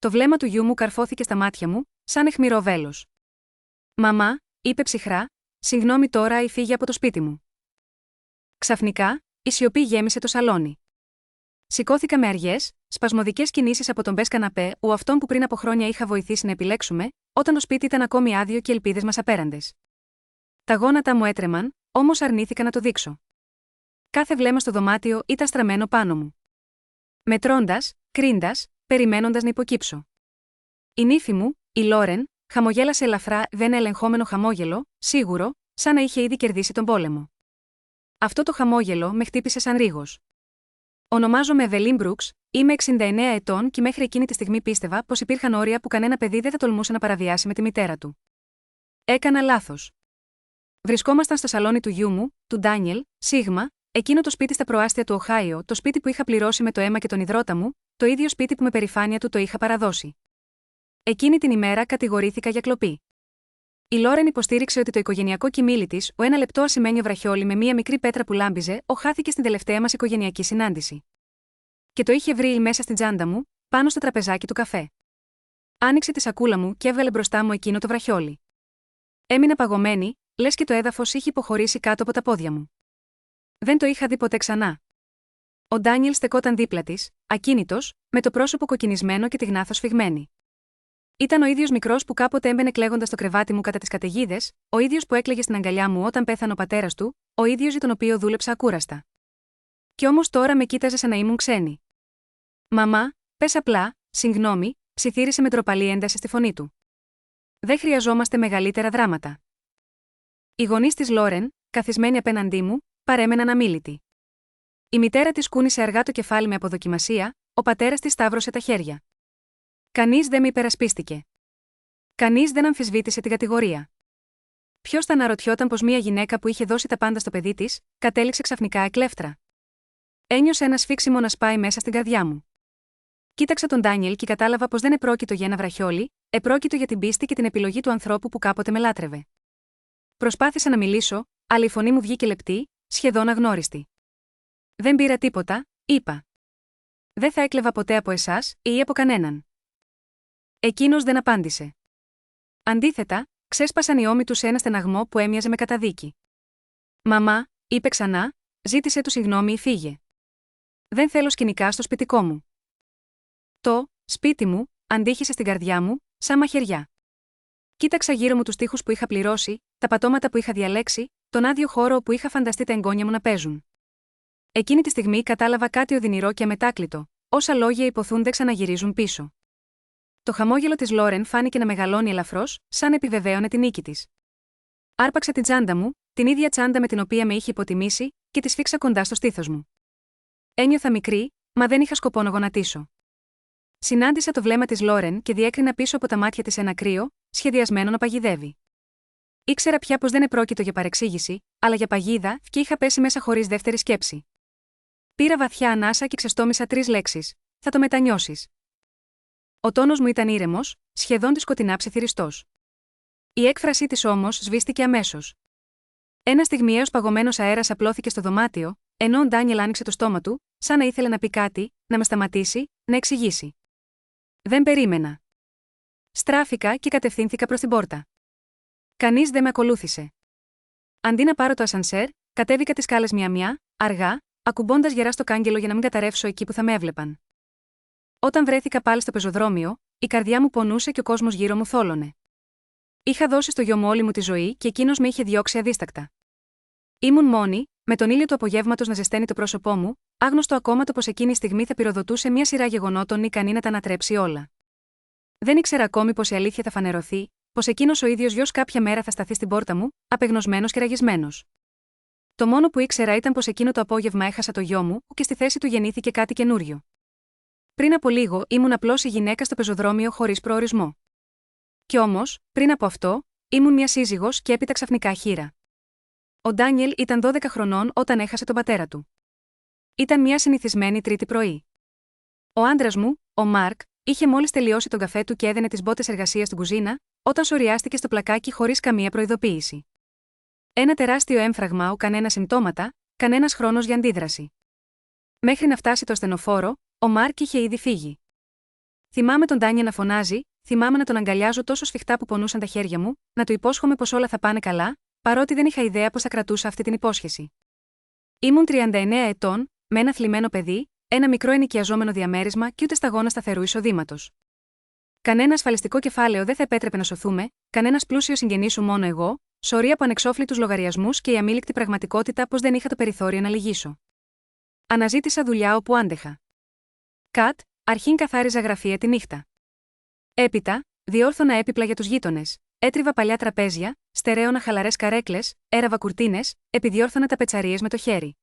Το βλέμμα του γιού μου καρφώθηκε στα μάτια μου, σαν αιχμηρό βέλος. «Μαμά», είπε ψυχρά, «συγγνώμη τώρα ή φύγε από το σπίτι μου». Ξαφνικά, η σιωπή γέμισε το σαλόνι. Σηκώθηκα με αργές, σπασμωδικές κινήσεις από τον μπες καναπέ, αυτόν που πριν από χρόνια είχα βοηθήσει να επιλέξουμε, όταν το σπίτι ήταν ακόμη άδειο και οι ελπίδες μας απέραντες. Τα γόνατα μου έτρεμαν, όμως αρνήθηκα να το δείξω. Κάθε βλέμμα στο δωμάτιο ήταν στραμμένο πάνω μου. Μετρώντας, κρίνοντας, περιμένοντας να υποκύψω. Η νύφη μου, η Λόρεν, χαμογέλασε ελαφρά, δεν ελεγχόμενο χαμόγελο, σίγουρο, σαν να είχε ήδη κερδίσει τον πόλεμο. Αυτό το χαμόγελο με χτύπησε σαν ρίγος. Ονομάζομαι Εβελίν Μπρουξ, είμαι 69 ετών και μέχρι εκείνη τη στιγμή πίστευα πως υπήρχαν όρια που κανένα παιδί δεν θα τολμούσε να παραβιάσει με τη μητέρα του. Έκανα λάθος. Βρισκόμασταν στο σαλόνι του γιού μου, του Ντάνιελ, Σίγμα, εκείνο το σπίτι στα προάστια του Οχάιο, το σπίτι που είχα πληρώσει με το αίμα και τον ιδρώτα μου, το ίδιο σπίτι που με περηφάνεια του το είχα παραδώσει. Εκείνη την ημέρα κατηγορήθηκα για κλοπή. Η Λόρεν υποστήριξε ότι το οικογενειακό κοιμήλι της, ο ένα λεπτό ασημένιο βραχιόλι με μία μικρή πέτρα που λάμπιζε, χάθηκε στην τελευταία μας οικογενειακή συνάντηση. Και το είχε βρει μέσα στην τσάντα μου, πάνω στο τραπεζάκι του καφέ. Άνοιξε τη σακούλα μου και έβγαλε μπροστά μου εκείνο το βραχιόλι. Έμεινα παγωμένη, λες και το έδαφος είχε υποχωρήσει κάτω από τα πόδια μου. Δεν το είχα δει ποτέ ξανά. Ο Ντάνιελ στεκόταν δίπλα της, ακίνητος, με το πρόσωπο κοκκινισμένο και τη γνάθος σφιγμένη. Ήταν ο ίδιος μικρός που κάποτε έμπαινε κλαίγοντας στο κρεβάτι μου κατά τις καταιγίδες, ο ίδιος που έκλαιγε στην αγκαλιά μου όταν πέθανε ο πατέρας του, ο ίδιος για τον οποίο δούλεψα ακούραστα. Κι όμως τώρα με κοίταζε σαν να ήμουν ξένη. «Μαμά, πες απλά, συγγνώμη», ψιθύρισε με ντροπαλή ένταση στη φωνή του. «Δεν χρειαζόμαστε μεγαλύτερα δράματα». Οι γονείς της Λόρεν, καθισμένοι απέναντί μου, παρέμεναν αμίλητοι. Η μητέρα της κούνησε αργά το κεφάλι με αποδοκιμασία, ο πατέρας της σταύρωσε τα χέρια. Κανείς δεν με υπερασπίστηκε. Κανείς δεν αμφισβήτησε την κατηγορία. Ποιος θα αναρωτιόταν πως μια γυναίκα που είχε δώσει τα πάντα στο παιδί της, κατέληξε ξαφνικά εκλέφτρα. Ένιωσα ένα σφίξιμο να σπάει μέσα στην καρδιά μου. Κοίταξα τον Ντάνιελ και κατάλαβα πως δεν επρόκειτο για ένα βραχιόλι, επρόκειτο για την πίστη και την επιλογή του ανθρώπου που κάποτε με λάτρευε. Προσπάθησα να μιλήσω, αλλά η φωνή μου βγήκε λεπτή, σχεδόν αγνώριστη. «Δεν πήρα τίποτα», είπα. «Δεν θα έκλεβα ποτέ από εσάς ή από κανέναν». Εκείνος δεν απάντησε. Αντίθετα, ξέσπασαν οι ώμοι του σε ένα στεναγμό που έμοιαζε με καταδίκη. «Μαμά», είπε ξανά, «ζήτησε του συγγνώμη ή φύγε. Δεν θέλω σκηνικά στο σπιτικό μου». Το σπίτι μου αντίχησε στην καρδιά μου, σαν μαχαιριά. Κοίταξα γύρω μου τους τοίχους που είχα πληρώσει, τα πατώματα που είχα διαλέξει, τον άδειο χώρο όπου είχα φανταστεί τα εγγόνια μου να παίζουν. Εκείνη τη στιγμή κατάλαβα κάτι οδυνηρό και αμετάκλητο, όσα λόγια υποθούν δεν ξαναγυρίζουν πίσω. Το χαμόγελο της Λόρεν φάνηκε να μεγαλώνει ελαφρώς, σαν επιβεβαίωνε την νίκη της. Άρπαξα την τσάντα μου, την ίδια τσάντα με την οποία με είχε υποτιμήσει, και τη σφίξα κοντά στο στήθος μου. Ένιωθα μικρή, μα δεν είχα σκοπό να γονατίσω. Συνάντησα το βλέμμα της Λόρεν και διέκρινα πίσω από τα μάτια της ένα κρύο, σχεδιασμένο να παγιδεύει. Ήξερα πια πως δεν επρόκειτο για παρεξήγηση, αλλά για παγίδα, και είχα πέσει μέσα χωρίς δεύτερη σκέψη. Πήρα βαθιά ανάσα και ξεστόμησα 3 λέξεις. «Θα το μετανιώσεις». Ο τόνος μου ήταν ήρεμος, σχεδόν της σκοτεινά ψιθυριστός. Η έκφρασή της όμως σβήστηκε αμέσως. Ένα στιγμιαίος παγωμένος αέρας απλώθηκε στο δωμάτιο, ενώ ο Ντάνιελ άνοιξε το στόμα του, σαν να ήθελε να πει κάτι, να με σταματήσει, να εξηγήσει. Δεν περίμενα. Στράφηκα και κατευθύνθηκα προς την πόρτα. Κανείς δεν με ακολούθησε. Αντί να πάρω το ασανσέρ, κατέβηκα τις σκάλες μια-μια, αργά, ακουμπώντας γερά στο κάγκελο για να μην καταρρεύσω εκεί που θα με έβλεπαν. Όταν βρέθηκα πάλι στο πεζοδρόμιο, η καρδιά μου πονούσε και ο κόσμος γύρω μου θόλωνε. Είχα δώσει στο γιο μου όλη μου τη ζωή και εκείνος με είχε διώξει αδίστακτα. Ήμουν μόνη, με τον ήλιο του απογεύματος να ζεσταίνει το πρόσωπό μου, άγνωστο ακόμα το πως εκείνη η στιγμή θα πυροδοτούσε μια σειρά γεγονότων ικανή να τα ανατρέψει όλα. Δεν ήξερα ακόμη πως η αλήθεια θα φανερωθεί, πως εκείνος ο ίδιος γιος κάποια μέρα θα σταθεί στην πόρτα μου, απεγνωσμένος και ραγισμένος. Το μόνο που ήξερα ήταν πως εκείνο το απόγευμα έχασα το γιο μου και στη θέση του γεννήθηκε κάτι καινούριο. Πριν από λίγο ήμουν απλώς η γυναίκα στο πεζοδρόμιο χωρίς προορισμό. Κι όμως, πριν από αυτό, ήμουν μια σύζυγος και έπειτα ξαφνικά χήρα. Ο Ντάνιελ ήταν 12 χρονών όταν έχασε τον πατέρα του. Ήταν μια συνηθισμένη Τρίτη πρωί. Ο άντρας μου, ο Μάρκ, είχε μόλις τελειώσει τον καφέ του και έδαινε τις μπότες εργασίας στην κουζίνα, όταν σωριάστηκε στο πλακάκι χωρίς καμία προειδοποίηση. Ένα τεράστιο έμφραγμα, κανένα συμπτώματα, κανένας χρόνος για αντίδραση. Μέχρι να φτάσει το ασθενοφόρο, ο Μάρκ είχε ήδη φύγει. Θυμάμαι τον Ντάνιελ να φωνάζει, θυμάμαι να τον αγκαλιάζω τόσο σφιχτά που πονούσαν τα χέρια μου, να του υπόσχομαι πως όλα θα πάνε καλά, παρότι δεν είχα ιδέα πως θα κρατούσα αυτή την υπόσχεση. Ήμουν 39 ετών, με ένα θλιμμένο παιδί, ένα μικρό ενοικιαζόμενο διαμέρισμα και ούτε σταγόνα σταθερού εισοδήματος. Κανένα ασφαλιστικό κεφάλαιο δεν θα επέτρεπε να σωθούμε, κανένα πλούσιο συγγενή σου μόνο εγώ, σωρία από ανεξόφλητους λογαριασμούς και η αμήλικτη πραγματικότητα πως δεν είχα το περιθώριο να λυγίσω. Αναζήτησα δουλειά όπου άντεχα. Αρχήν καθάριζα γραφεία τη νύχτα. Έπειτα, διόρθωνα έπιπλα για τους γείτονες, έτριβα παλιά τραπέζια, στερέωνα χαλαρές καρέκλες, έραβα κουρτίνες, επιδιόρθωνα ταπετσαρίες με το χέρι.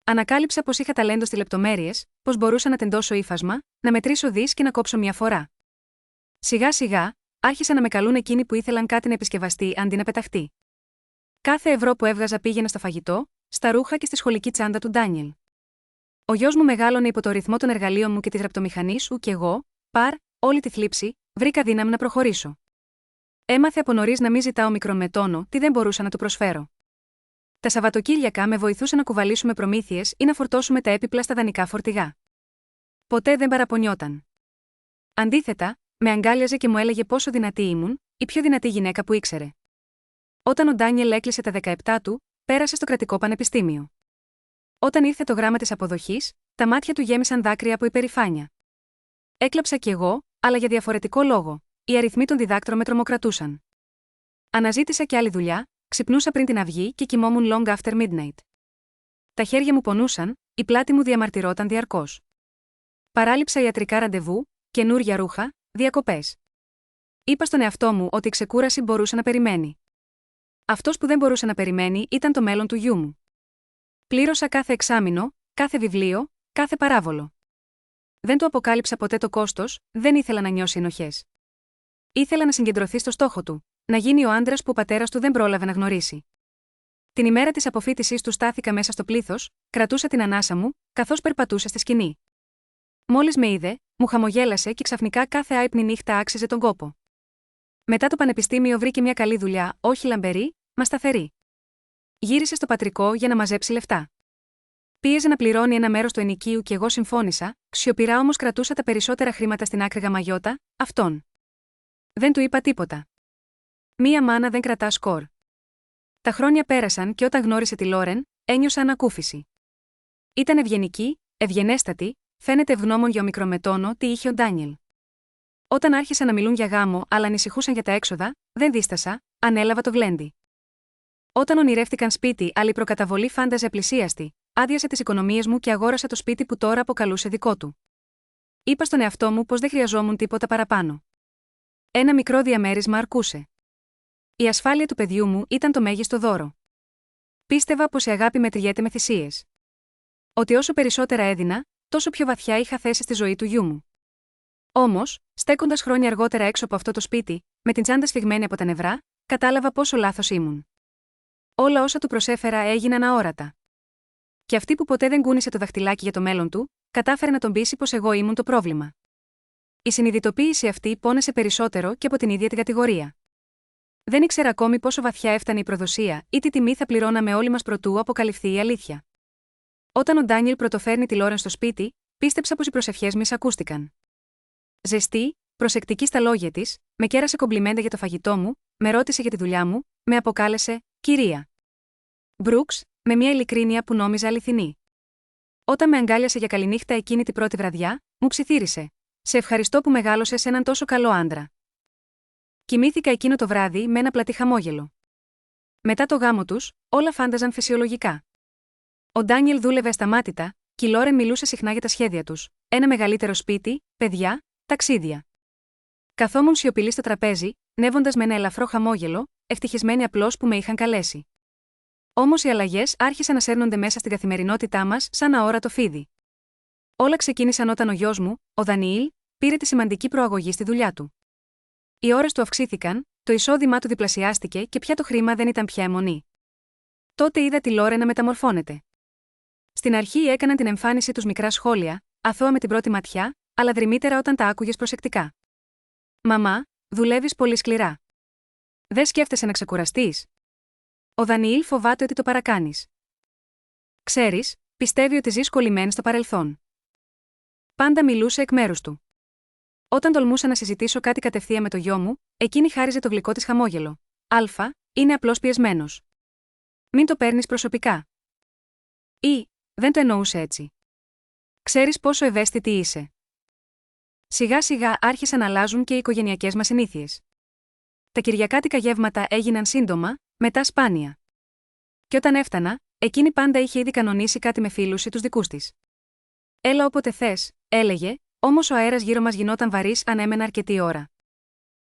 Ανακάλυψα πως είχα ταλέντο στις λεπτομέρειες, πως μπορούσα να τεντώσω ύφασμα, να μετρήσω δις και να κόψω μια φορά. Σιγά-σιγά, άρχισαν να με καλούν εκείνοι που ήθελαν κάτι να επισκευαστεί αντί να πεταχτεί. Κάθε ευρώ που έβγαζα πήγαινε στο φαγητό, στα ρούχα και στη σχολική τσάντα του Ντάνιελ. Ο γιος μου μεγάλωνε υπό το ρυθμό των εργαλείων μου και τη γραπτομηχανής και εγώ, όλη τη θλίψη, βρήκα δύναμη να προχωρήσω. Έμαθε από νωρίς να μην ζητάω μικρομετόνο, τι δεν μπορούσα να του προσφέρω. Τα Σαββατοκύριακα με βοηθούσε να κουβαλήσουμε προμήθειες ή να φορτώσουμε τα έπιπλα στα δανεικά φορτηγά. Ποτέ δεν παραπονιόταν. Αντίθετα, με αγκάλιαζε και μου έλεγε πόσο δυνατή ήμουν, η πιο δυνατή γυναίκα που ήξερε. Όταν ο Ντάνιελ έκλεισε τα 17 του, πέρασε στο κρατικό πανεπιστήμιο. Όταν ήρθε το γράμμα της αποδοχής, τα μάτια του γέμισαν δάκρυα από υπερηφάνεια. Έκλαψα κι εγώ, αλλά για διαφορετικό λόγο. Οι αριθμοί των διδάκτρων με τρομοκρατούσαν. Αναζήτησα κι άλλη δουλειά, ξυπνούσα πριν την αυγή και κοιμόμουν long after midnight. Τα χέρια μου πονούσαν, η πλάτη μου διαμαρτυρόταν διαρκώς. Παράλειψα ιατρικά ραντεβού, καινούρια ρούχα, διακοπές. Είπα στον εαυτό μου ότι η ξεκούραση μπορούσε να περιμένει. Αυτός που δεν μπορούσε να περιμένει ήταν το μέλλον του γιού μου. Πλήρωσα κάθε εξάμηνο, κάθε βιβλίο, κάθε παράβολο. Δεν του αποκάλυψα ποτέ το κόστος, δεν ήθελα να νιώσει ενοχές. Ήθελα να συγκεντρωθεί στο στόχο του, να γίνει ο άντρας που ο πατέρας του δεν πρόλαβε να γνωρίσει. Την ημέρα της αποφοίτησής του στάθηκα μέσα στο πλήθος, κρατούσα την ανάσα μου, καθώς περπατούσα στη σκηνή. Μόλις με είδε, μου χαμογέλασε και ξαφνικά κάθε άυπνη νύχτα άξιζε τον κόπο. Μετά το πανεπιστήμιο βρήκε μια καλή δουλειά, όχι λαμπερή, μα σταθερή. Γύρισε στο πατρικό για να μαζέψει λεφτά. Πίεζε να πληρώνει ένα μέρος του ενοικίου και εγώ συμφώνησα, σιωπηρά όμως κρατούσα τα περισσότερα χρήματα στην άκρη γαμαγιώτα, αυτόν. Δεν του είπα τίποτα. Μία μάνα δεν κρατά σκορ. Τα χρόνια πέρασαν και όταν γνώρισε τη Λόρεν, ένιωσα ανακούφιση. Ήταν ευγενική, ευγενέστατη, φαίνεται ευγνώμων για ο μικρομετόνο τι είχε ο Ντάνιελ. Όταν άρχισαν να μιλούν για γάμο αλλά ανησυχούσαν για τα έξοδα, δεν δίστασα, ανέλαβα το γλέντι. Όταν ονειρεύτηκαν σπίτι, αλλά η προκαταβολή φάνταζε πλησίαστη, άδειασε τις οικονομίες μου και αγόρασα το σπίτι που τώρα αποκαλούσε δικό του. Είπα στον εαυτό μου πως δεν χρειαζόμουν τίποτα παραπάνω. Ένα μικρό διαμέρισμα αρκούσε. Η ασφάλεια του παιδιού μου ήταν το μέγιστο δώρο. Πίστευα πως η αγάπη μετριέται με θυσίες. Ότι όσο περισσότερα έδινα, τόσο πιο βαθιά είχα θέσει στη ζωή του γιού μου. Όμως, στέκοντας χρόνια αργότερα έξω από αυτό το σπίτι, με την τσάντα σφιγμένη από τα νευρά, κατάλαβα πόσο λάθος ήμουν. Όλα όσα του προσέφερα έγιναν αόρατα. Και αυτή που ποτέ δεν κούνησε το δαχτυλάκι για το μέλλον του, κατάφερε να τον πείσει πως εγώ ήμουν το πρόβλημα. Η συνειδητοποίηση αυτή πόνεσε περισσότερο και από την ίδια την κατηγορία. Δεν ήξερα ακόμη πόσο βαθιά έφτανε η προδοσία ή τι τιμή θα πληρώναμε όλοι μας προτού αποκαλυφθεί η αλήθεια. Όταν ο Ντάνιελ πρωτοφέρνει τη Λόρεν στο σπίτι, πίστεψα πως οι προσευχές μου εισακούστηκαν. Ζεστή, προσεκτική στα λόγια της, με κέρασε κομπλιμέντα για το φαγητό μου, με ρώτησε για τη δουλειά μου, με αποκάλεσε «Κυρία Μπρουξ», με μια ειλικρίνεια που νόμιζα αληθινή. Όταν με αγκάλιασε για καληνύχτα εκείνη την πρώτη βραδιά, μου ψιθύρισε «Σε ευχαριστώ που μεγάλωσες έναν τόσο καλό άντρα». Κοιμήθηκα εκείνο το βράδυ με ένα πλατή χαμόγελο. Μετά το γάμο τους, όλα φάνταζαν φυσιολογικά. Ο Ντάνιελ δούλευε ασταμάτητα, και η Λόρεν μιλούσε συχνά για τα σχέδια τους, ένα μεγαλύτερο σπίτι, παιδιά, ταξίδια. Καθόμουν σιωπηλή στο τραπέζι, νεύοντας με ένα ελαφρό χαμόγελο, ευτυχισμένη απλώς που με είχαν καλέσει. Όμως οι αλλαγές άρχισαν να σέρνονται μέσα στην καθημερινότητά μας σαν αόρατο φίδι. Όλα ξεκίνησαν όταν ο γιος μου, ο Δανιήλ, πήρε τη σημαντική προαγωγή στη δουλειά του. Οι ώρες του αυξήθηκαν, το εισόδημά του διπλασιάστηκε και πια το χρήμα δεν ήταν πια αιμονή. Τότε είδα τη Λόρεν να μεταμορφώνεται. Στην αρχή έκαναν την εμφάνιση τους μικρά σχόλια, αθώα με την πρώτη ματιά, αλλά δρυμύτερα όταν τα άκουγες προσεκτικά. «Μαμά, δουλεύεις πολύ σκληρά. Δεν σκέφτεσαι να ξεκουραστείς?» Ο Δανιήλ φοβάται ότι το παρακάνεις. «Ξέρεις, πιστεύει ότι ζεις κολλημένη στο παρελθόν». Πάντα μιλούσε εκ μέρους του. Όταν τολμούσα να συζητήσω κάτι κατευθείαν με το γιο μου, εκείνη χάριζε το γλυκό της χαμόγελο. Α, είναι απλώς πιεσμένος. Μην το παίρνεις προσωπικά. Ή, δεν το εννοούσε έτσι. Ξέρεις πόσο ευαίσθητη είσαι. Σιγά σιγά άρχισαν να αλλάζουν και οι οικογενειακές μας συνήθειες. Τα κυριακάτικα γεύματα έγιναν σύντομα, μετά σπάνια. Και όταν έφτανα, εκείνη πάντα είχε ήδη κανονίσει κάτι με φίλους ή τους δικούς της. Έλα όποτε θες, έλεγε, όμως ο αέρας γύρω μας γινόταν βαρύς αν έμενα αρκετή ώρα.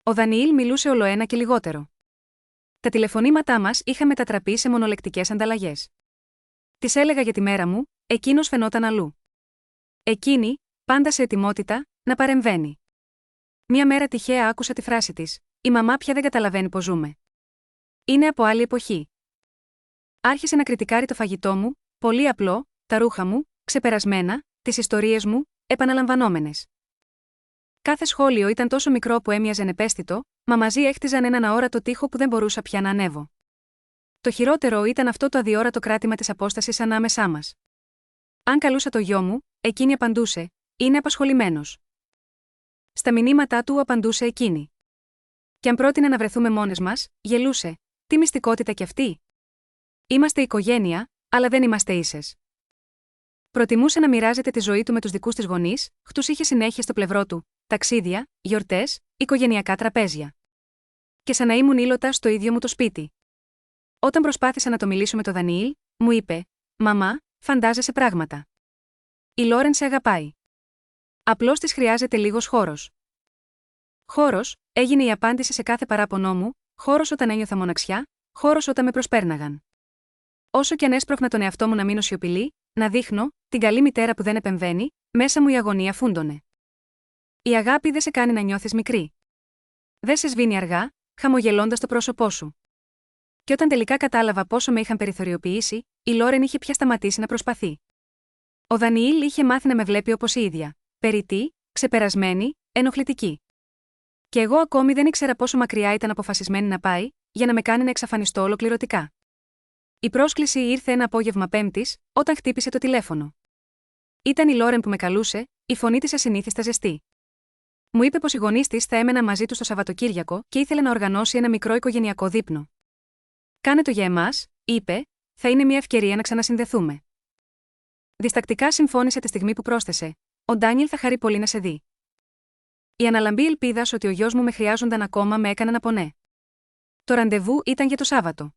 Ο Δανιήλ μιλούσε ολοένα και λιγότερο. Τα τηλεφωνήματά μας είχαν μετατραπεί σε μονολεκτικές ανταλλαγές. Της έλεγα για τη μέρα μου, εκείνος φαινόταν αλλού. Εκείνη, πάντα σε ετοιμότητα, να παρεμβαίνει. Μια μέρα τυχαία άκουσα τη φράση της: «Η μαμά πια δεν καταλαβαίνει πώς ζούμε. Είναι από άλλη εποχή». Άρχισε να κριτικάρει το φαγητό μου, πολύ απλό, τα ρούχα μου, ξεπερασμένα, τις ιστορίες μου, επαναλαμβανόμενες. Κάθε σχόλιο ήταν τόσο μικρό που έμοιαζε ανεπαίσθητο, μα μαζί έχτιζαν έναν αόρατο τοίχο που δεν μπορούσα πια να ανέβω. Το χειρότερο ήταν αυτό το αδιόρατο κράτημα της απόστασης ανάμεσά μας. Αν καλούσα το γιο μου, εκείνη απαντούσε: «Είναι απασχολημένος». Στα μηνύματά του απαντούσε εκείνη. Και αν πρότεινε να βρεθούμε μόνες μας, γελούσε: «Τι μυστικότητα κι αυτή. Είμαστε οικογένεια, αλλά δεν είμαστε ίσες». Προτιμούσε να μοιράζεται τη ζωή του με τους δικούς της γονείς, τους είχε συνέχεια στο πλευρό του, ταξίδια, γιορτές, οικογενειακά τραπέζια. Και σαν να ήμουν ήλωτα στο ίδιο μου το σπίτι. Όταν προσπάθησα να το μιλήσω με το Δανιήλ, μου είπε: «Μαμά, φαντάζεσαι πράγματα. Η Λόρεν σε αγαπάει. Απλώς της χρειάζεται λίγος χώρος». Χώρος, έγινε η απάντηση σε κάθε παράπονό μου, χώρος όταν ένιωθα μοναξιά, χώρος όταν με προσπέρναγαν. Όσο κι αν έσπρωχνα τον εαυτό μου να μείνω σιωπηλή, να δείχνω την καλή μητέρα που δεν επεμβαίνει, μέσα μου η αγωνία φούντωνε. Η αγάπη δεν σε κάνει να νιώθεις μικρή. Δεν σε σβήνει αργά, χαμογελώντας το πρόσωπό σου. Και όταν τελικά κατάλαβα πόσο με είχαν περιθωριοποιήσει, η Λόρεν είχε πια σταματήσει να προσπαθεί. Ο Δανιήλ είχε μάθει να με βλέπει όπως η ίδια. Περιττή, ξεπερασμένη, ενοχλητική. Και εγώ ακόμη δεν ήξερα πόσο μακριά ήταν αποφασισμένη να πάει, για να με κάνει να εξαφανιστώ ολοκληρωτικά. Η πρόσκληση ήρθε ένα απόγευμα Πέμπτης, όταν χτύπησε το τηλέφωνο. Ήταν η Λόρεν που με καλούσε, η φωνή της ασυνήθιστα ζεστή. Μου είπε πως οι γονείς της θα έμεναν μαζί του το Σαββατοκύριακο και ήθελε να οργανώσει ένα μικρό οικογενειακό δείπνο. «Κάνε το για εμάς», είπε, «θα είναι μια ευκαιρία να ξανασυνδεθούμε». Διστακτικά συμφώνησε τη στιγμή που πρόσθεσε: «Ο Ντάνιελ θα χαρεί πολύ να σε δει». Η αναλαμπή ελπίδας ότι ο γιος μου με χρειάζονταν ακόμα με έκανε να πονέ. Το ραντεβού ήταν για το Σάββατο.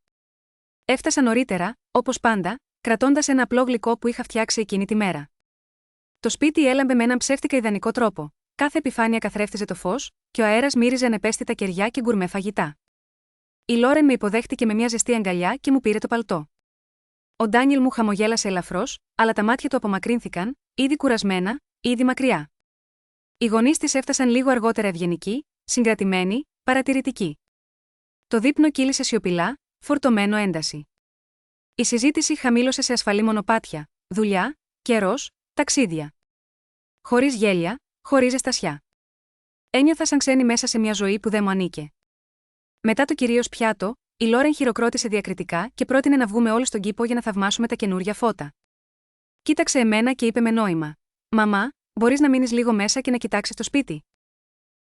Έφτασα νωρίτερα, όπως πάντα, κρατώντας ένα απλό γλυκό που είχα φτιάξει εκείνη τη μέρα. Το σπίτι έλαμπε με έναν ψεύτικα ιδανικό τρόπο. Κάθε επιφάνεια καθρέφτιζε το φως, και ο αέρας μύριζε ανεπαίσθητα κεριά και γκουρμέ φαγητά. Η Λόρεν με υποδέχτηκε με μια ζεστή αγκαλιά και μου πήρε το παλτό. Ο Ντάνιελ μου χαμογέλασε ελαφρώς, αλλά τα μάτια του απομακρύνθηκαν, ήδη κουρασμένα, ήδη μακριά. Οι γονείς της έφτασαν λίγο αργότερα ευγενικοί, συγκρατημένοι, παρατηρητικοί. Το δείπνο κύλησε σιωπηλά, φορτωμένο ένταση. Η συζήτηση χαμήλωσε σε ασφαλή μονοπάτια, δουλειά, καιρός, ταξίδια. Χωρίς γέλια, χωρίς ζεστασιά. Ένιωθα σαν ξένη μέσα σε μια ζωή που δεν μου ανήκε. Μετά το κυρίως πιάτο, η Λόρεν χειροκρότησε διακριτικά και πρότεινε να βγούμε όλοι στον κήπο για να θαυμάσουμε τα καινούρια φώτα. Κοίταξε εμένα και είπε με νόημα: «Μαμά, μπορείς να μείνεις λίγο μέσα και να κοιτάξεις το σπίτι?»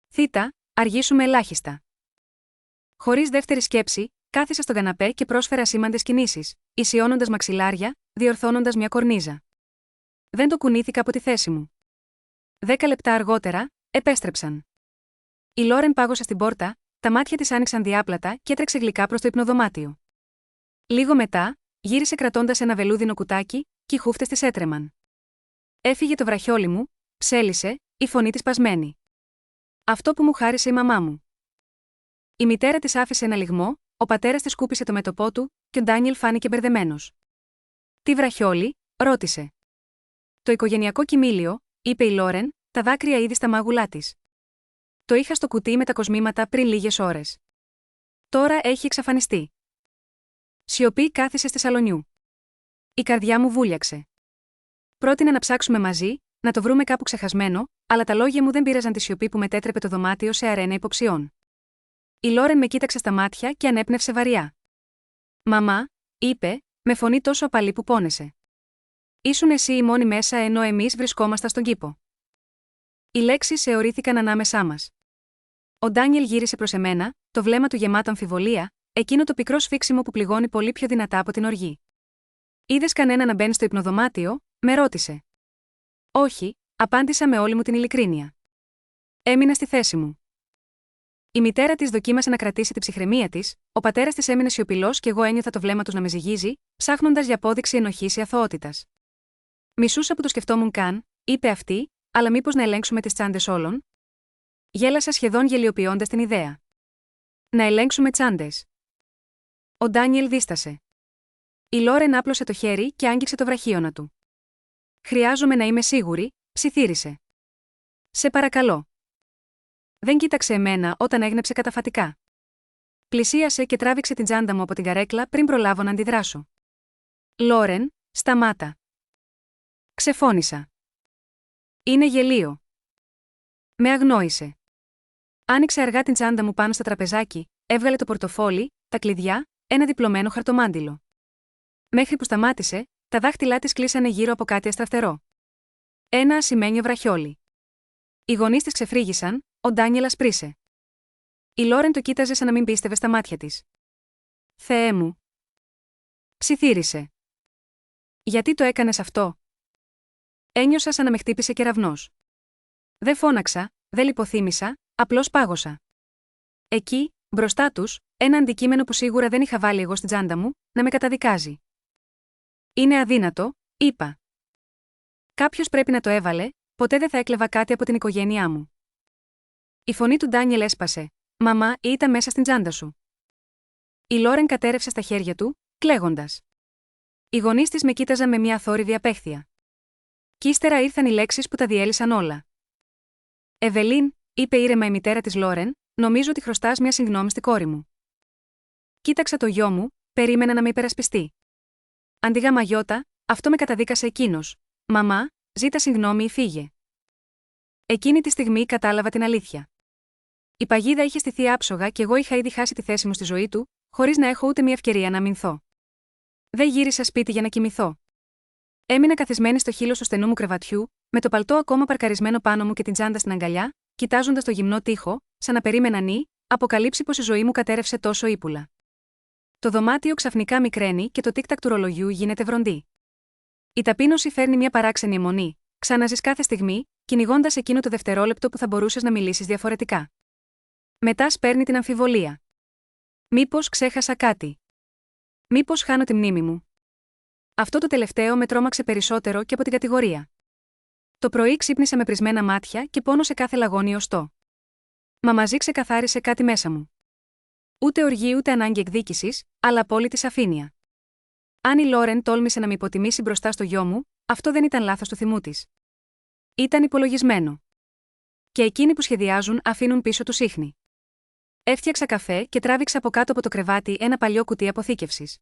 Θήτα, αργήσουμε ελάχιστα. Χωρίς δεύτερη σκέψη, κάθισα στον καναπέ και πρόσφερα σήμαντες κινήσεις, ισιώνοντας μαξιλάρια, διορθώνοντας μια κορνίζα. Δεν το κουνήθηκα από τη θέση μου. 10 λεπτά αργότερα, επέστρεψαν. Η Λόρεν πάγωσε στην πόρτα, τα μάτια της άνοιξαν διάπλατα και έτρεξε γλυκά προς το υπνοδωμάτιο. Λίγο μετά, γύρισε κρατώντας ένα βελούδινο κουτάκι, και οι χούφτες της έτρεμαν. Έφυγε το βραχιόλι μου, ψέλισε, η φωνή της πασμένη. Αυτό που μου χάρισε η μαμά μου. Η μητέρα της άφησε ένα λιγμό, ο πατέρας της σκούπισε το μέτωπό του, και ο Ντάνιελ φάνηκε μπερδεμένος. «Τι βραχιόλι?» ρώτησε. «Το οικογενειακό κοιμήλιο», είπε η Λόρεν, τα δάκρυα ήδη στα μάγουλά της. «Το είχα στο κουτί με τα κοσμήματα πριν λίγες ώρες. Τώρα έχει εξαφανιστεί». Σιωπή κάθισε στη σαλονιού. Η καρδιά μου βούλιαξε. Πρότεινα να ψάξουμε μαζί, να το βρούμε κάπου ξεχασμένο, αλλά τα λόγια μου δεν πείραζαν τη σιωπή που μετέτρεπε το δωμάτιο σε αρένα υποψιών. Η Λόρεν με κοίταξε στα μάτια και ανέπνευσε βαριά. «Μαμά», είπε, με φωνή τόσο απαλή που πόνεσε. «Ήσουν εσύ η μόνη μέσα ενώ εμείς βρισκόμασταν στον κήπο». Οι λέξεις αιωρήθηκαν ανάμεσά μας. Ο Ντάνιελ γύρισε προς εμένα, το βλέμμα του γεμάτο αμφιβολία, εκείνο το πικρό σφίξιμο που πληγώνει πολύ πιο δυνατά από την οργή. «Είδες κανένα να μπαίνει στο υπνοδωμάτιο?» με ρώτησε. «Όχι», απάντησα με όλη μου την ειλικρίνεια. Έμεινα στη θέση μου. Η μητέρα της δοκίμασε να κρατήσει την ψυχραιμία της, ο πατέρας της έμεινε σιωπηλός και εγώ ένιωθα το βλέμμα τους να με ζυγίζει, ψάχνοντας για απόδειξη ενοχής ή αθωότητας. «Μισούσα που το σκεφτόμουν καν», είπε αυτή, «αλλά μήπως να ελέγξουμε τις τσάντες όλων?» Γέλασα σχεδόν γελιοποιώντας την ιδέα. «Να ελέγξουμε τσάντες?» Ο Ντάνιελ δίστασε. Η Λόρεν άπλωσε το χέρι και άγγιξε το βραχίωνα του. «Χρειάζομαι να είμαι σίγουρη», ψιθύρισε. «Σε παρακαλώ». Δεν κοίταξε εμένα όταν έγνεψε καταφατικά. Πλησίασε και τράβηξε την τσάντα μου από την καρέκλα πριν προλάβω να αντιδράσω. «Λόρεν, σταμάτα». Ξεφώνησα. «Είναι γελίο». Με αγνόησε. Άνοιξε αργά την τσάντα μου πάνω στο τραπεζάκι, έβγαλε το πορτοφόλι, τα κλειδιά, ένα διπλωμένο χαρτομάντιλο. Μέχρι που σταμάτησε, τα δάχτυλά της κλείσανε γύρω από κάτι αστραφτερό. Ένα ασημένιο βραχιόλι. Οι γονείς της ξεφρίγησαν, ο Ντάνιελ ασπρίσε. Η Λόρεν το κοίταζε σαν να μην πίστευε στα μάτια της. «Θεέ μου!» ψιθύρισε. «Γιατί το έκανες αυτό?» Ένιωσα σαν να με χτύπησε κεραυνός. Δεν φώναξα, δεν λιποθύμησα, απλώς πάγωσα. Εκεί, μπροστά τους, ένα αντικείμενο που σίγουρα δεν είχα βάλει εγώ στην τσάντα μου, να με καταδικάζει. «Είναι αδύνατο», είπα. «Κάποιος πρέπει να το έβαλε, ποτέ δεν θα έκλεβα κάτι από την οικογένειά μου». Η φωνή του Ντάνιελ έσπασε. «Μαμά, ήταν μέσα στην τσάντα σου». Η Λόρεν κατέρευσε στα χέρια του, κλαίγοντας. Οι γονείς της με κοίταζαν με μια αθόρυβη απέχθεια. Κι ύστερα ήρθαν οι λέξεις που τα διέλυσαν όλα. «Εβελίν», είπε ήρεμα η μητέρα της Λόρεν, «νομίζω ότι χρωστάς μια συγγνώμη στη κόρη μου». Κοίταξα το γιο μου, περίμενα να με υπερασπιστεί. «Αντιγαμαγιώτα, αυτό με καταδίκασε εκείνος. Μαμά, ζήτα συγγνώμη ή φύγε». Εκείνη τη στιγμή κατάλαβα την αλήθεια. Η παγίδα είχε στηθεί άψογα και εγώ είχα ήδη χάσει τη θέση μου στη ζωή του, χωρίς να έχω ούτε μια ευκαιρία να αμυνθώ. Δεν γύρισα σπίτι για να κοιμηθώ. Έμεινα καθισμένη στο χείλος του στενού μου κρεβατιού, με το παλτό ακόμα παρκαρισμένο πάνω μου και την τσάντα στην αγκαλιά, κοιτάζοντας το γυμνό τοίχο, σαν να περίμενα αποκαλύψει πως η ζωή μου κατέρευσε τόσο ύπουλα. Το δωμάτιο ξαφνικά μικραίνει και το τίκ-τακ του ρολογιού γίνεται βροντί. Η ταπείνωση φέρνει μια παράξενη αιμονή. Ξαναζείς κάθε στιγμή, κυνηγώντας εκείνο το δευτερόλεπτο που θα μπορούσες να μιλήσεις διαφορετικά. Μετά σπέρνει την αμφιβολία. Μήπως ξέχασα κάτι? Μήπως χάνω τη μνήμη μου? Αυτό το τελευταίο με τρόμαξε περισσότερο και από την κατηγορία. Το πρωί ξύπνησα με πρισμένα μάτια και πόνο σε κάθε λαγόνι οστό. Μα μαζί ξεκαθάρισε κάτι μέσα μου. Ούτε οργή ούτε ανάγκη εκδίκησης, αλλά απόλυτη σαφήνεια. Αν η Λόρεν τόλμησε να με υποτιμήσει μπροστά στο γιο μου, αυτό δεν ήταν λάθος του θυμού της. Ήταν υπολογισμένο. Και εκείνοι που σχεδιάζουν αφήνουν πίσω του ίχνη. Έφτιαξα καφέ και τράβηξα από κάτω από το κρεβάτι ένα παλιό κουτί αποθήκευσης.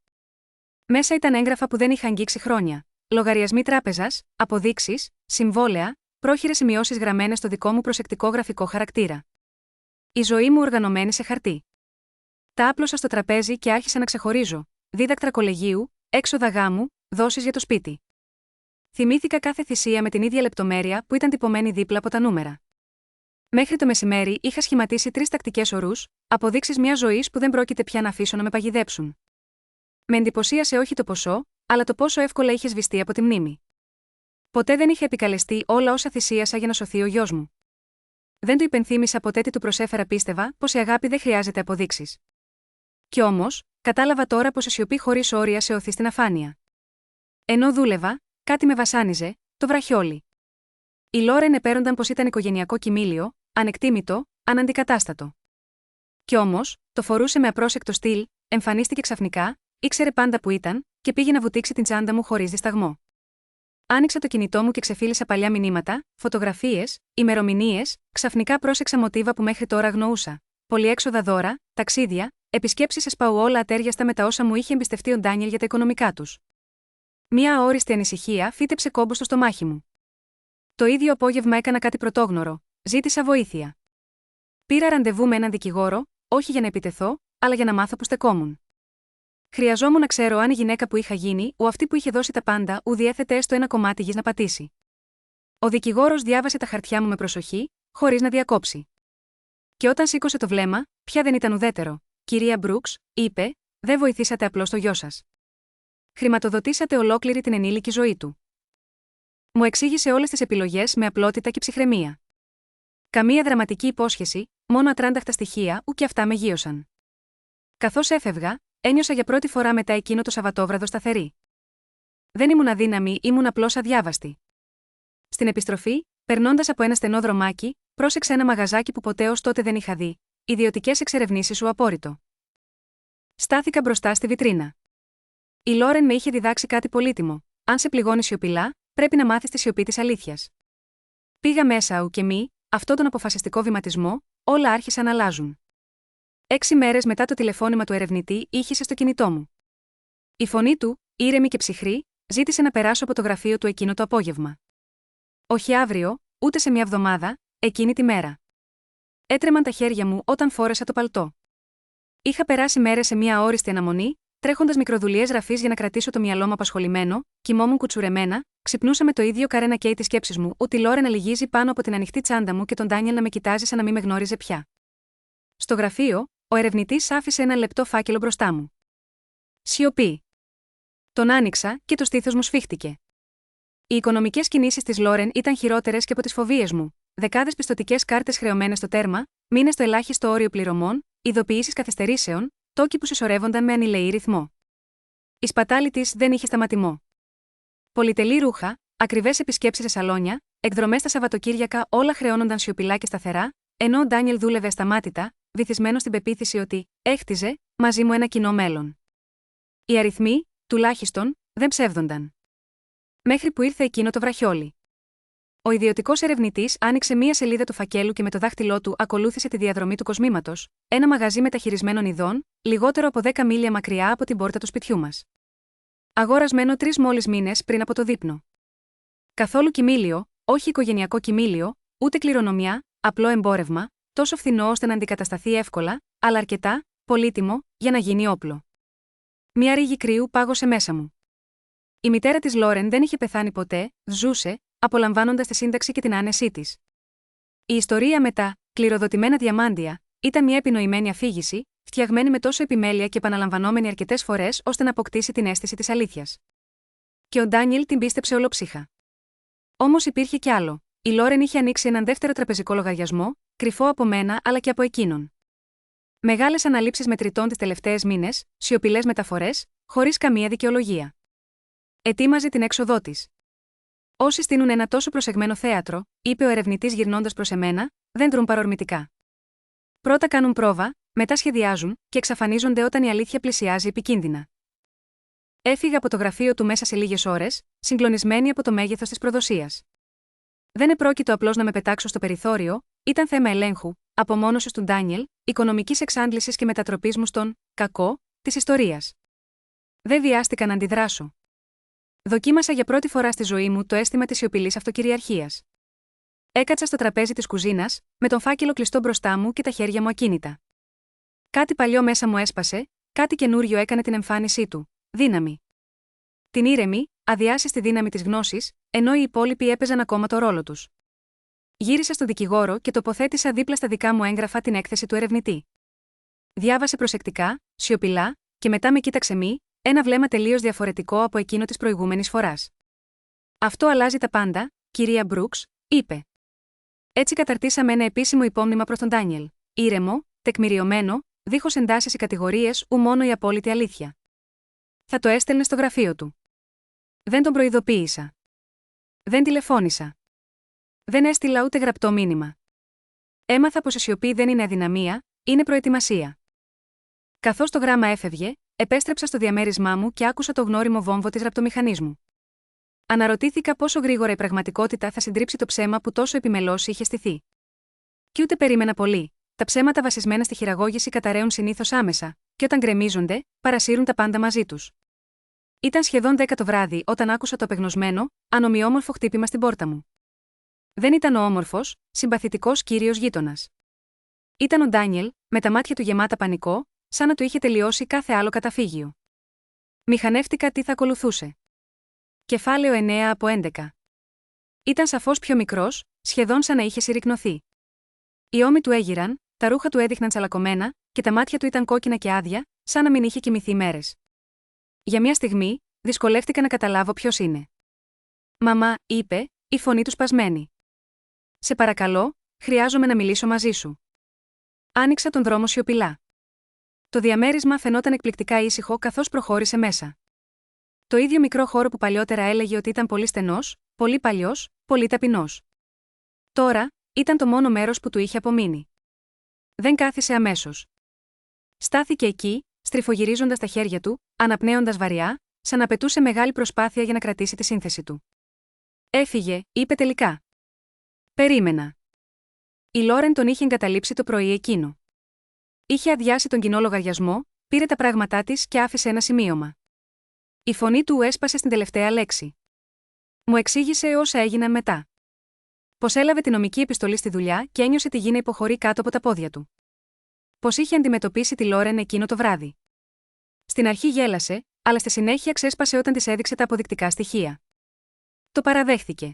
Μέσα ήταν έγγραφα που δεν είχα αγγίξει χρόνια. Λογαριασμοί τράπεζας, αποδείξεις, συμβόλαια, πρόχειρες σημειώσεις γραμμένες στο δικό μου προσεκτικό γραφικό χαρακτήρα. Η ζωή μου οργανωμένη σε χαρτί. Τα άπλωσα στο τραπέζι και άρχισα να ξεχωρίζω. Δίδακτρα κολεγίου, έξοδα γάμου, δόσεις για το σπίτι. Θυμήθηκα κάθε θυσία με την ίδια λεπτομέρεια που ήταν τυπωμένη δίπλα από τα νούμερα. Μέχρι το μεσημέρι είχα σχηματίσει 3 τακτικές ορούς, αποδείξεις μια ζωής που δεν πρόκειται πια να αφήσω να με παγιδέψουν. Με εντυπωσίασε όχι το ποσό, αλλά το πόσο εύκολα είχε σβηστεί από τη μνήμη. Ποτέ δεν είχε επικαλεστεί όλα όσα θυσίασα για να σωθεί ο γιος μου. Δεν του υπενθύμησα ποτέ τι του προσέφερα, πίστευα πως η αγάπη δεν χρειάζεται αποδείξεις. Κι όμως, κατάλαβα τώρα πως η σιωπή χωρίς όρια σε οθεί στην αφάνεια. Ενώ δούλευα, κάτι με βασάνιζε, το βραχιόλι. Οι Λόρεν επέρονταν πως ήταν οικογενειακό κοιμήλιο, ανεκτήμητο, αναντικατάστατο. Κι όμως, το φορούσε με απρόσεκτο στυλ, εμφανίστηκε ξαφνικά, ήξερε πάντα που ήταν, και πήγε να βουτήξει την τσάντα μου χωρίς δισταγμό. Άνοιξα το κινητό μου και ξεφύλισα παλιά μηνύματα, φωτογραφίες, ημερομηνίες, ξαφνικά πρόσεξα μοτίβα που μέχρι τώρα αγνοούσα. Πολυέξοδα δώρα, ταξίδια, επισκέψεις εσπαου, όλα ατέριαστα με τα όσα μου είχε εμπιστευτεί ο Ντάνιελ για τα οικονομικά τους. Μια αόριστη ανησυχία φύτεψε κόμπο στο στομάχι μου. Το ίδιο απόγευμα έκανα κάτι πρωτόγνωρο. Ζήτησα βοήθεια. Πήρα ραντεβού με έναν δικηγόρο, όχι για να επιτεθώ, αλλά για να μάθω που στεκόμουν. Χρειαζόμουν να ξέρω αν η γυναίκα που είχα γίνει, αυτή που είχε δώσει τα πάντα, διέθετε έστω ένα κομμάτι γης να πατήσει. Ο δικηγόρος διάβασε τα χαρτιά μου με προσοχή, χωρίς να διακόψει. Και όταν σήκωσε το βλέμμα, πια δεν ήταν ουδέτερο. «Κυρία Μπρουκς», είπε, «δεν βοηθήσατε απλώς το γιο σας. Χρηματοδοτήσατε ολόκληρη την ενήλικη ζωή του». Μου εξήγησε όλες τις επιλογές με απλότητα και ψυχραιμία. Καμία δραματική υπόσχεση, μόνο ατράνταχτα στοιχεία, ου και αυτά με γείωσαν. Καθώς έφευγα, ένιωσα για πρώτη φορά μετά εκείνο το Σαββατόβραδο σταθερή. Δεν ήμουν αδύναμη, ήμουν απλώς αδιάβαστη. Στην επιστροφή, περνώντας από ένα στενό δρομάκι, πρόσεξα ένα μαγαζάκι που ποτέ ως τότε δεν είχα δει. Ιδιωτικές εξερευνήσεις σου απόρριτο. Στάθηκα μπροστά στη βιτρίνα. Η Λόρεν με είχε διδάξει κάτι πολύτιμο. Αν σε πληγώνει σιωπηλά, πρέπει να μάθεις τη σιωπή της αλήθειας. Πήγα μέσα ου και μη, αυτόν τον αποφασιστικό βηματισμό, όλα άρχισαν να αλλάζουν. 6 μέρες μετά το τηλεφώνημα του ερευνητή ήχησε στο κινητό μου. Η φωνή του, ήρεμη και ψυχρή, ζήτησε να περάσω από το γραφείο του εκείνο το απόγευμα. Όχι αύριο, ούτε σε μια εβδομάδα, εκείνη τη μέρα. Έτρεμαν τα χέρια μου όταν φόρεσα το παλτό. Είχα περάσει μέρες σε μια αόριστη αναμονή, τρέχοντας μικροδουλειές γραφής για να κρατήσω το μυαλό μου απασχολημένο, κοιμόμουν κουτσουρεμένα, ξυπνούσα με το ίδιο καρένα καίει της σκέψης μου, ότι η Λόρεν να λυγίζει πάνω από την ανοιχτή τσάντα μου και τον Ντάνιελ να με κοιτάζει σαν να μην με γνώριζε πια. Στο γραφείο, ο ερευνητής άφησε ένα λεπτό φάκελο μπροστά μου. Σιωπή. Τον άνοιξα και το στήθος μου σφίχτηκε. Οι οικονομικές κινήσεις της Λόρεν ήταν χειρότερες και από τις φοβίες μου. Δεκάδες πιστωτικές κάρτες χρεωμένες στο τέρμα, μήνες στο ελάχιστο όριο πληρωμών, ειδοποιήσεις καθυστερήσεων, τόκοι που συσσωρεύονταν με ανηλεή ρυθμό. Η σπατάλη της δεν είχε σταματημό. Πολυτελή ρούχα, ακριβές επισκέψεις σε σαλόνια, εκδρομές τα Σαββατοκύριακα, όλα χρεώνονταν σιωπηλά και σταθερά, ενώ ο Ντάνιελ δούλευε ασταμάτητα, βυθισμένο στην πεποίθηση ότι έχτιζε μαζί μου ένα κοινό μέλλον. Οι αριθμοί, τουλάχιστον, δεν ψεύδονταν. Μέχρι που ήρθε εκείνο το βραχιόλι. Ο ιδιωτικός ερευνητής άνοιξε μία σελίδα του φακέλου και με το δάχτυλό του ακολούθησε τη διαδρομή του κοσμήματος, ένα μαγαζί μεταχειρισμένων ειδών, λιγότερο από 10 μίλια μακριά από την πόρτα του σπιτιού μας. Αγορασμένο 3 μόλις μήνες πριν από το δείπνο. Καθόλου κοιμήλιο, όχι οικογενειακό κοιμήλιο, ούτε κληρονομιά, απλό εμπόρευμα, τόσο φθηνό ώστε να αντικατασταθεί εύκολα, αλλά αρκετά πολύτιμο για να γίνει όπλο. Μια ρίγη κρύου πάγωσε μέσα μου. Η μητέρα της Λόρεν δεν είχε πεθάνει ποτέ, ζούσε, απολαμβάνοντας τη σύνταξη και την άνεσή της. Η ιστορία με τα κληροδοτημένα διαμάντια ήταν μια επινοημένη αφήγηση, φτιαγμένη με τόσο επιμέλεια και επαναλαμβανόμενη αρκετές φορές ώστε να αποκτήσει την αίσθηση της αλήθειας. Και ο Ντάνιελ την πίστεψε ολόψυχα. Όμως υπήρχε κι άλλο. Η Λόρεν είχε ανοίξει έναν δεύτερο τραπεζικό λογαριασμό, κρυφό από μένα αλλά και από εκείνον. Μεγάλες αναλήψεις μετρητών τις τελευταίες μήνες, σιωπηλές μεταφορές, χωρίς καμία δικαιολογία. Ετοίμαζε την έξοδό της. Όσοι στείνουν ένα τόσο προσεγμένο θέατρο, είπε ο ερευνητής γυρνώντας προς εμένα, δεν δρουν παρορμητικά. Πρώτα κάνουν πρόβα, μετά σχεδιάζουν και εξαφανίζονται όταν η αλήθεια πλησιάζει επικίνδυνα. Έφυγα από το γραφείο του μέσα σε λίγες ώρες, συγκλονισμένη από το μέγεθος της προδοσίας. Δεν επρόκειτο απλώς να με πετάξω στο περιθώριο, ήταν θέμα ελέγχου, απομόνωσης του Ντάνιελ, οικονομικής εξάντλησης και μετατροπής μου στον κακό της ιστορίας. Δεν βιάστηκα να αντιδράσω. Δοκίμασα για πρώτη φορά στη ζωή μου το αίσθημα της σιωπηλής αυτοκυριαρχίας. Έκατσα στο τραπέζι της κουζίνας, με τον φάκελο κλειστό μπροστά μου και τα χέρια μου ακίνητα. Κάτι παλιό μέσα μου έσπασε, κάτι καινούριο έκανε την εμφάνισή του. Δύναμη. Την ήρεμη, αδιάσυστη δύναμη της γνώσης, ενώ οι υπόλοιποι έπαιζαν ακόμα το ρόλο τους. Γύρισα στον δικηγόρο και τοποθέτησα δίπλα στα δικά μου έγγραφα την έκθεση του ερευνητή. Διάβασε προσεκτικά, σιωπηλά, και μετά με κοίταξε ένα βλέμμα τελείως διαφορετικό από εκείνο της προηγούμενης φοράς. Αυτό αλλάζει τα πάντα, κυρία Μπρουκς, είπε. Έτσι καταρτήσαμε ένα επίσημο υπόμνημα προς τον Ντάνιελ. Ήρεμο, τεκμηριωμένο, δίχως εντάσεις ή κατηγορίες, ου μόνο η απόλυτη αλήθεια. Θα το έστελνε στο γραφείο του. Δεν τον προειδοποίησα. Δεν τηλεφώνησα. Δεν έστειλα ούτε γραπτό μήνυμα. Έμαθα πως η σιωπή δεν είναι αδυναμία, είναι προετοιμασία. Καθώς το γράμμα έφευγε, επέστρεψα στο διαμέρισμά μου και άκουσα το γνώριμο βόμβο της ραπτομηχανής. Αναρωτήθηκα πόσο γρήγορα η πραγματικότητα θα συντρίψει το ψέμα που τόσο επιμελώς είχε στηθεί. Κι ούτε περίμενα πολύ. Τα ψέματα βασισμένα στη χειραγώγηση καταραίουν συνήθως άμεσα, και όταν γκρεμίζονται, παρασύρουν τα πάντα μαζί τους. Ήταν σχεδόν 10 το βράδυ όταν άκουσα το απεγνωσμένο, ανομοιόμορφο χτύπημα στην πόρτα μου. Δεν ήταν ο όμορφος, συμπαθητικός κύριος γείτονας. Ήταν ο Ντάνιελ, με τα μάτια του γεμάτα πανικό, σαν να του είχε τελειώσει κάθε άλλο καταφύγιο. Μηχανεύτηκα τι θα ακολουθούσε. Κεφάλαιο 9 από 11. Ήταν σαφώς πιο μικρός, σχεδόν σαν να είχε συρρικνωθεί. Οι ώμοι του έγειραν, τα ρούχα του έδειχναν τσαλακωμένα, και τα μάτια του ήταν κόκκινα και άδεια, σαν να μην είχε κοιμηθεί μέρες. Για μια στιγμή, δυσκολεύτηκα να καταλάβω ποιος είναι. «Μαμά», είπε, η φωνή του σπασμένη. «Σε παρακαλώ, χρειάζομαι να μιλήσω μαζί σου». Άνοιξα τον δρόμο σιωπηλά. Το διαμέρισμα φαινόταν εκπληκτικά ήσυχο καθώς προχώρησε μέσα. Το ίδιο μικρό χώρο που παλιότερα έλεγε ότι ήταν πολύ στενός, πολύ παλιός, πολύ ταπεινός. Τώρα, ήταν το μόνο μέρος που του είχε απομείνει. Δεν κάθισε αμέσως. Στάθηκε εκεί, στριφογυρίζοντας τα χέρια του, αναπνέοντας βαριά, σαν να πετούσε μεγάλη προσπάθεια για να κρατήσει τη σύνθεση του. «Έφυγε», είπε τελικά. «Περίμενα». Η Λόρεν τον είχε εγκαταλείψει το πρωί εκείνο. Είχε αδειάσει τον κοινό λογαριασμό, πήρε τα πράγματά της και άφησε ένα σημείωμα. Η φωνή του έσπασε στην τελευταία λέξη. Μου εξήγησε όσα έγιναν μετά. Πως έλαβε τη νομική επιστολή στη δουλειά και ένιωσε τη γη να υποχωρεί κάτω από τα πόδια του. Πως είχε αντιμετωπίσει τη Λόρεν εκείνο το βράδυ. Στην αρχή γέλασε, αλλά στη συνέχεια ξέσπασε όταν της έδειξε τα αποδεικτικά στοιχεία. Το παραδέχθηκε.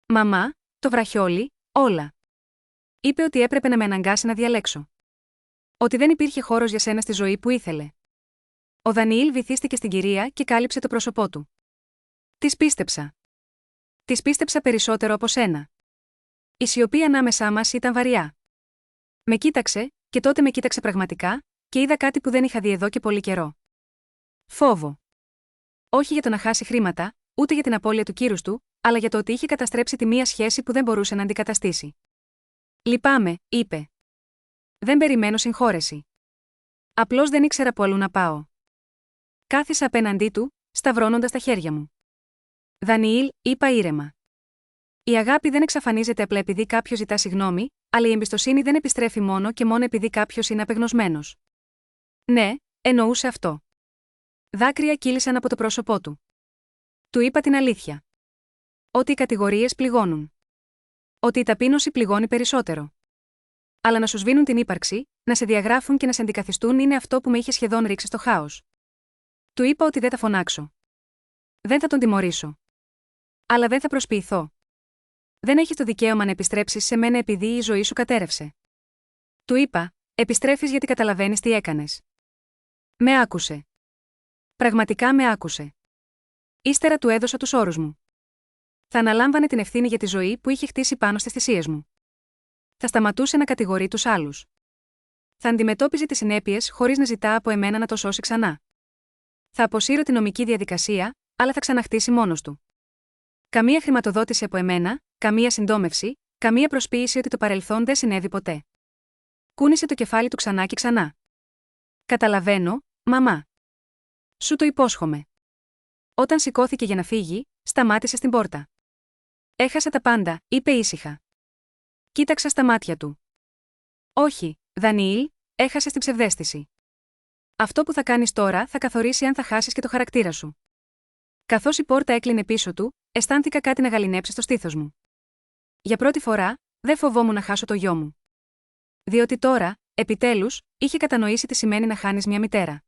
«Μαμά, το βραχιόλι, όλα». Είπε ότι έπρεπε να με αναγκάσει να διαλέξω. Ότι δεν υπήρχε χώρος για σένα στη ζωή που ήθελε. Ο Δανιήλ βυθίστηκε στην κυρία και κάλυψε το πρόσωπό του. Της πίστεψα. Της πίστεψα περισσότερο από σένα. Η σιωπή ανάμεσά μας ήταν βαριά. Με κοίταξε, και τότε με κοίταξε πραγματικά, και είδα κάτι που δεν είχα δει εδώ και πολύ καιρό. Φόβο. Όχι για το να χάσει χρήματα, ούτε για την απώλεια του κύρους του, αλλά για το ότι είχε καταστρέψει τη μία σχέση που δεν μπορούσε να αντικαταστήσει. «Λυπάμαι», είπε. «Δεν περιμένω συγχώρεση. Απλώς δεν ήξερα που αλλού να πάω». Κάθισα απέναντί του, σταυρώνοντας τα χέρια μου. «Δανιήλ», είπα ήρεμα. Η αγάπη δεν εξαφανίζεται απλά επειδή κάποιος ζητά συγγνώμη, αλλά η εμπιστοσύνη δεν επιστρέφει μόνο και μόνο επειδή κάποιος είναι απεγνωσμένος. Ναι, εννοούσε αυτό. Δάκρυα κύλησαν από το πρόσωπό του. Του είπα την αλήθεια. Ότι οι κατηγορίες πληγώνουν. Ότι η ταπείνωση πληγώνει περισσότερο. Αλλά να σου σβήνουν την ύπαρξη, να σε διαγράφουν και να σε αντικαθιστούν είναι αυτό που με είχε σχεδόν ρίξει στο χάος. Του είπα ότι δεν θα φωνάξω. Δεν θα τον τιμωρήσω. Αλλά δεν θα προσποιηθώ. Δεν έχεις το δικαίωμα να επιστρέψεις σε μένα επειδή η ζωή σου κατέρευσε. Του είπα, επιστρέφεις γιατί καταλαβαίνεις τι έκανες. Με άκουσε. Πραγματικά με άκουσε. Ύστερα του έδωσα τους όρους μου. Θα αναλάμβανε την ευθύνη για τη ζωή που είχε χτίσει πάνω στις θυσίες μου. Θα σταματούσε να κατηγορεί τους άλλους. Θα αντιμετώπιζε τις συνέπειες χωρίς να ζητά από εμένα να το σώσει ξανά. Θα αποσύρω τη νομική διαδικασία, αλλά θα ξαναχτίσει μόνος του. Καμία χρηματοδότηση από εμένα, καμία συντόμευση, καμία προσποίηση ότι το παρελθόν δεν συνέβη ποτέ. Κούνησε το κεφάλι του ξανά και ξανά. Καταλαβαίνω, μαμά. Σου το υπόσχομαι. Όταν σηκώθηκε για να φύγει, σταμάτησε στην πόρτα. Έχασα τα πάντα, είπε ήσυχα. Κοίταξα στα μάτια του. Όχι, Δανιήλ, έχασες την ψευδαίσθηση. Αυτό που θα κάνεις τώρα θα καθορίσει αν θα χάσεις και το χαρακτήρα σου. Καθώς η πόρτα έκλεινε πίσω του, αισθάνθηκα κάτι να γαληνέψει στο στήθος μου. Για πρώτη φορά, δεν φοβόμουν να χάσω το γιο μου. Διότι τώρα, επιτέλους, είχε κατανοήσει τι σημαίνει να χάνεις μια μητέρα.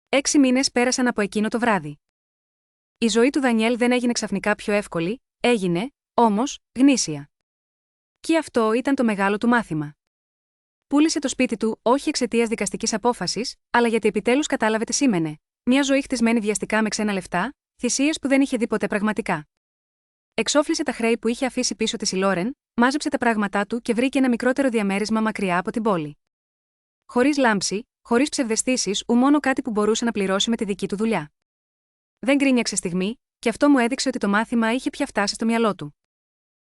6 μήνες πέρασαν από εκείνο το βράδυ. Η ζωή του Δανιέλ δεν έγινε ξαφνικά πιο εύκολη, έγινε, όμως, γνήσια. Και αυτό ήταν το μεγάλο του μάθημα. Πούλησε το σπίτι του όχι εξαιτίας δικαστικής απόφασης, αλλά γιατί επιτέλους κατάλαβε τι σήμαινε. Μια ζωή χτισμένη βιαστικά με ξένα λεφτά, θυσίες που δεν είχε δει ποτέ πραγματικά. Εξόφλησε τα χρέη που είχε αφήσει πίσω της η Λόρεν, μάζεψε τα πράγματά του και βρήκε ένα μικρότερο διαμέρισμα μακριά από την πόλη. Χωρίς λάμψη, χωρίς ψευδαισθήσεις, μόνο κάτι που μπορούσε να πληρώσει με τη δική του δουλειά. Δεν γκρίνιαξε στιγμή, και αυτό μου έδειξε ότι το μάθημα είχε πια φτάσει στο μυαλό του.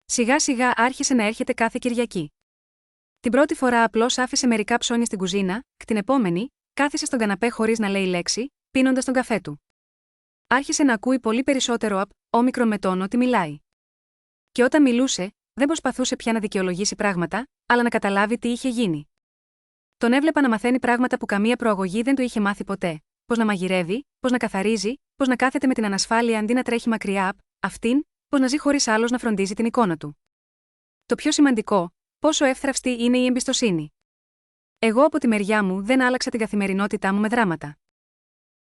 Σιγά σιγά άρχισε να έρχεται κάθε Κυριακή. Την πρώτη φορά απλώς άφησε μερικά ψώνια στην κουζίνα, την επόμενη, κάθισε στον καναπέ χωρίς να λέει λέξη, πίνοντας τον καφέ του. Άρχισε να ακούει πολύ περισσότερο όμικρον με τόνο ότι μιλάει. Και όταν μιλούσε, δεν προσπαθούσε πια να δικαιολογήσει πράγματα, αλλά να καταλάβει τι είχε γίνει. Τον έβλεπα να μαθαίνει πράγματα που καμία προαγωγή δεν του είχε μάθει ποτέ. Πώς να μαγειρεύει, πώς να καθαρίζει, πώς να κάθεται με την ανασφάλεια αντί να τρέχει μακριά από αυτήν, πώς να ζει χωρίς άλλος να φροντίζει την εικόνα του. Το πιο σημαντικό, πόσο εύθραυστη είναι η εμπιστοσύνη. Εγώ από τη μεριά μου δεν άλλαξα την καθημερινότητά μου με δράματα.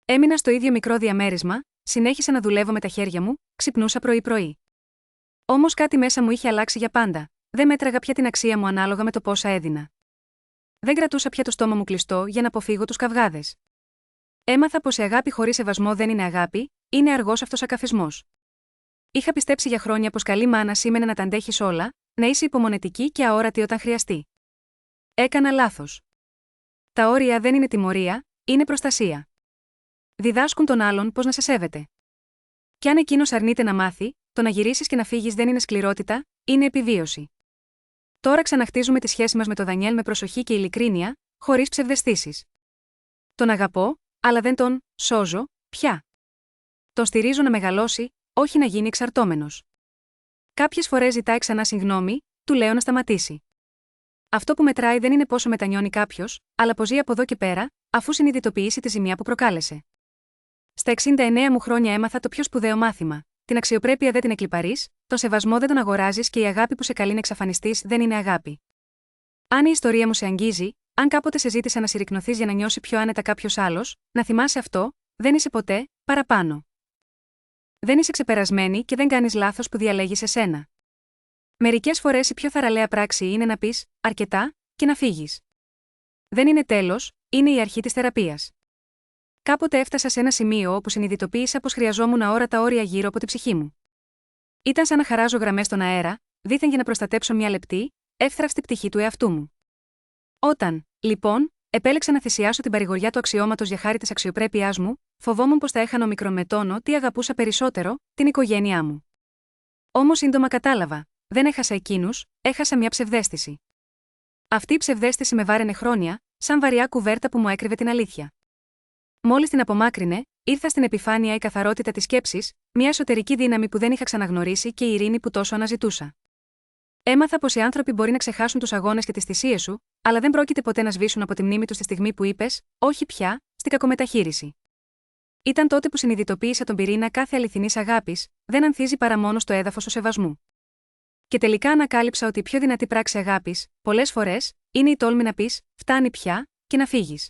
Έμεινα στο ίδιο μικρό διαμέρισμα, συνέχισα να δουλεύω με τα χέρια μου, ξυπνούσα πρωί-πρωί. Όμως κάτι μέσα μου είχε αλλάξει για πάντα. Δεν μέτραγα πια την αξία μου ανάλογα με το πόσα έδινα. Δεν κρατούσα πια το στόμα μου κλειστό για να αποφύγω τους καυγάδες. Έμαθα πως η αγάπη χωρίς σεβασμό δεν είναι αγάπη, είναι αργός αυτοσακαφισμός. Είχα πιστέψει για χρόνια πως καλή μάνα σήμαινε να τα αντέχεις όλα, να είσαι υπομονετική και αόρατη όταν χρειαστεί. Έκανα λάθος. Τα όρια δεν είναι τιμωρία, είναι προστασία. Διδάσκουν τον άλλον πώς να σε σέβεται. Κι αν εκείνος αρνείται να μάθει, το να γυρίσεις και να φύγεις δεν είναι σκληρότητα, είναι επιβίωση. Τώρα ξαναχτίζουμε τη σχέση μας με τον Δανιέλ με προσοχή και ειλικρίνεια, χωρίς ψευδαισθήσεις. Τον αγαπώ, αλλά δεν τον σώζω πια. Τον στηρίζω να μεγαλώσει, όχι να γίνει εξαρτώμενος. Κάποιες φορές ζητάει ξανά συγγνώμη, του λέω να σταματήσει. Αυτό που μετράει δεν είναι πόσο μετανιώνει κάποιος, αλλά πως ζει από εδώ και πέρα, αφού συνειδητοποιήσει τη ζημιά που προκάλεσε. Στα 69 μου χρόνια έμαθα το πιο σπουδαίο μάθημα. Την αξιοπρέπεια δεν την εκλιπαρείς, τον σεβασμό δεν τον αγοράζεις και η αγάπη που σε καλεί να εξαφανιστείς δεν είναι αγάπη. Αν η ιστορία μου σε αγγίζει, αν κάποτε σε ζήτησα να συρρικνωθείς για να νιώσει πιο άνετα κάποιος άλλος, να θυμάσαι αυτό, δεν είσαι ποτέ παραπάνω. Δεν είσαι ξεπερασμένη και δεν κάνεις λάθος που διαλέγεις εσένα. Μερικές φορές η πιο θαραλέα πράξη είναι να πεις αρκετά και να φύγεις. Δεν είναι τέλος, είναι η αρχή της θεραπείας. Κάποτε έφτασα σε ένα σημείο όπου συνειδητοποίησα πως χρειαζόμουν αόρατα όρια γύρω από την ψυχή μου. Ήταν σαν να χαράζω γραμμές στον αέρα, δήθεν για να προστατέψω μια λεπτή, εύθραυστη πτυχή του εαυτού μου. Όταν, λοιπόν, επέλεξα να θυσιάσω την παρηγοριά του αξιώματος για χάρη της αξιοπρέπειάς μου, φοβόμουν πως θα έχανα μικρομετώνω τι αγαπούσα περισσότερο, την οικογένειά μου. Όμως σύντομα κατάλαβα, δεν έχασα εκείνους, έχασα μια ψευδαίσθηση. Αυτή η ψευδαίσθηση με βάραινε χρόνια, σαν βαριά κουβέρτα που μου έκρυβε την αλήθεια. Μόλις την απομάκρυνε, ήρθα στην επιφάνεια η καθαρότητα της σκέψης, μια εσωτερική δύναμη που δεν είχα ξαναγνωρίσει και η ειρήνη που τόσο αναζητούσα. Έμαθα πως οι άνθρωποι μπορεί να ξεχάσουν τους αγώνες και τις θυσίες σου, αλλά δεν πρόκειται ποτέ να σβήσουν από τη μνήμη τους τη στιγμή που είπες, όχι πια, στην κακομεταχείριση. Ήταν τότε που συνειδητοποίησα τον πυρήνα κάθε αληθινής αγάπης, δεν ανθίζει παρά μόνο στο έδαφος του σεβασμού. Και τελικά ανακάλυψα ότι η πιο δυνατή πράξη αγάπης, πολλές φορές, είναι η τόλμη να πεις, φτάνει πια, και να φύγεις.